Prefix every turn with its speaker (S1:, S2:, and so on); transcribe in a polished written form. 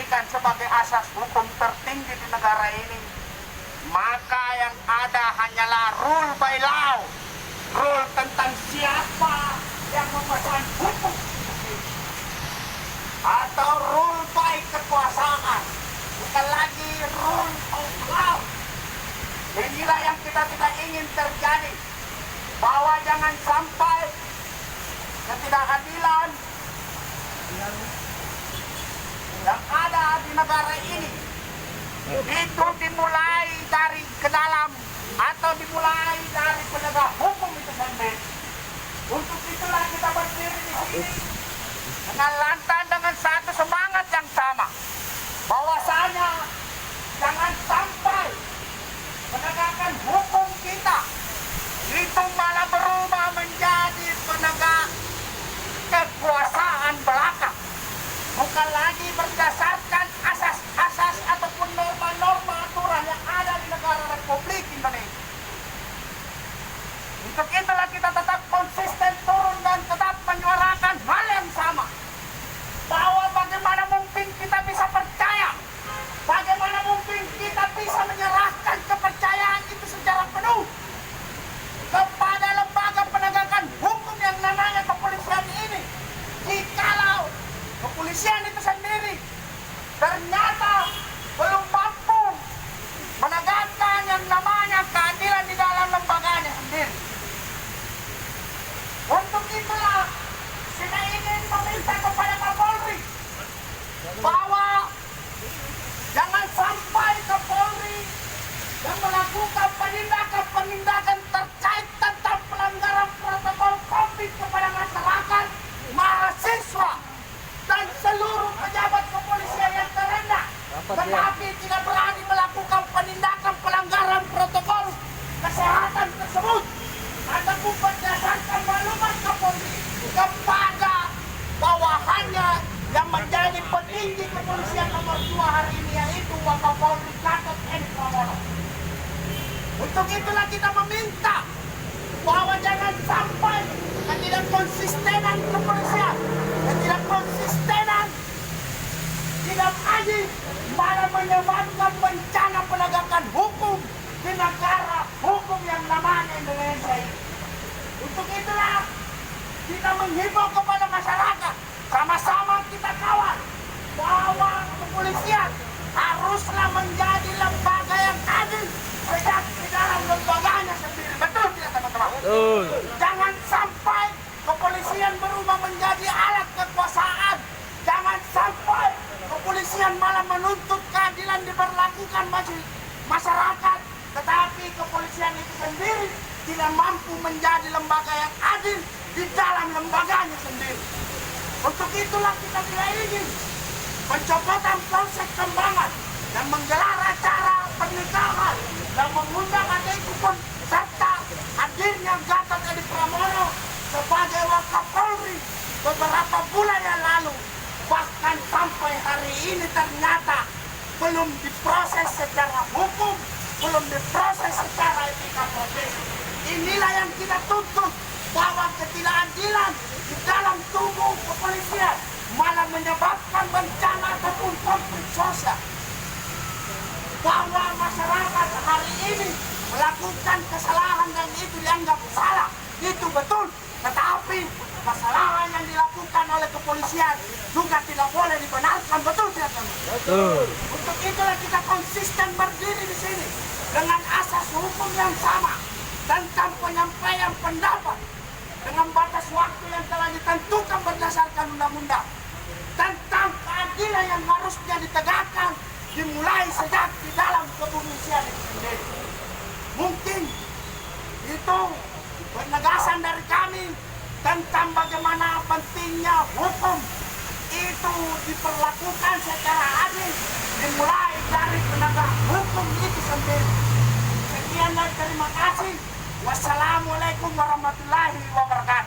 S1: dijadikan sebagai asas hukum tertinggi di negara ini, maka yang ada hanyalah rule by law, rule tentang siapa yang memesan hukum, atau rule by kekuasaan, bukan lagi rule of law. Inilah yang kita tidak ingin terjadi, bahwa jangan sampai ketidakadilan yang ada di negara ini itu dimulai dari ke dalam atau dimulai dari penegak hukum itu sendiri. Untuk itulah kita berdiri di sini dengan lantang, dengan satu semangat yang sama, bahwasanya jangan sampai penegakan hukum kita itu malah berubah menjadi penegak kekuasaan belaka, bukan lagi berdasarkan asas-asas ataupun norma-norma aturan yang ada di negara Republik Indonesia. Untuk itulah kita tetap konsisten turun dan tetap menyuarakan hal yang sama, bahwa bagaimana mungkin kita bisa percaya, bagaimana mungkin kita bisa menyerahkan kepercayaan itu secara penuh kepada lembaga penegakan hukum yang namanya kepolisian ini, jikalau kepolisian itu sendiri ternyata belum mampu menegakkan yang namanya keadilan di dalam lembaganya sendiri. Untuk itulah saya ingin meminta kepada Kapolri bahwa jangan sampai Kapolri yang melakukan penindakan terkait tentang pelanggaran protokol COVID kepada masyarakat, mahasiswa, dan seluruh pejabat kepolisian yang terendah, tetapi tidak berani melakukan penindakan pelanggaran protokol kesehatan tersebut, ataupun berdasarkan maklumat Kapolri kepada bawahannya yang menjadi petinggi kepolisian nomor 2 hari ini, yaitu Wakapolri Gatot Edi Pramono. Untuk itulah kita meminta bahwa jangan sampai ketidakkonsistenan kepolisian, ketidakkonsistenan tidak adil malah menyebabkan bencana penegakan hukum di negara hukum yang namanya Indonesia ini. Untuk itulah kita menghimbau kepada masyarakat, sama-sama kita kawal bahwa kepolisian haruslah menjadi lembaga yang adil sejak di dalam lembaganya sendiri. Betul tidak teman-teman?
S2: Betul.
S1: Jangan sampai kepolisian berubah menjadi alat kekuasaan. Jangan sampai kepolisian malah menuntut keadilan diberlakukan bagi masyarakat, tetapi kepolisian itu sendiri tidak mampu menjadi lembaga yang adil di dalam lembaganya sendiri. Untuk itulah kita tidak ingin pencopotan Polsek Kembangan yang menggelar acara pernikahan dan mengundang adikku serta hadirnya Gatot Edi Pramono sebagai Wakapolri beberapa bulan yang lalu, bahkan sampai hari ini ternyata belum diproses secara hukum, belum diproses secara etika profesi. Inilah yang kita tuntut, bahwa ketidakadilan di dalam tubuh kepolisian malah menyebabkan bencana ataupun konflik sosial. Bahwa masyarakat hari ini melakukan kesalahan dan itu dianggap salah, itu betul. Tetapi kesalahan yang dilakukan oleh kepolisian juga tidak boleh dibenarkan, betul tidak teman?
S2: Betul.
S1: Untuk itulah kita konsisten berdiri di sini dengan asas hukum yang sama tentang penyampaian pendapat dengan batas waktu yang telah ditentukan berdasarkan undang-undang, tentang keadilan yang harusnya ditegakkan dimulai sejak di dalam kepolisian itu sendiri. Mungkin itu penegasan dari kami tentang bagaimana pentingnya hukum itu diperlakukan secara adil dimulai dari penegak hukum itu sendiri. Sekian dan terima kasih. Wassalamualaikum warahmatullahi wabarakatuh.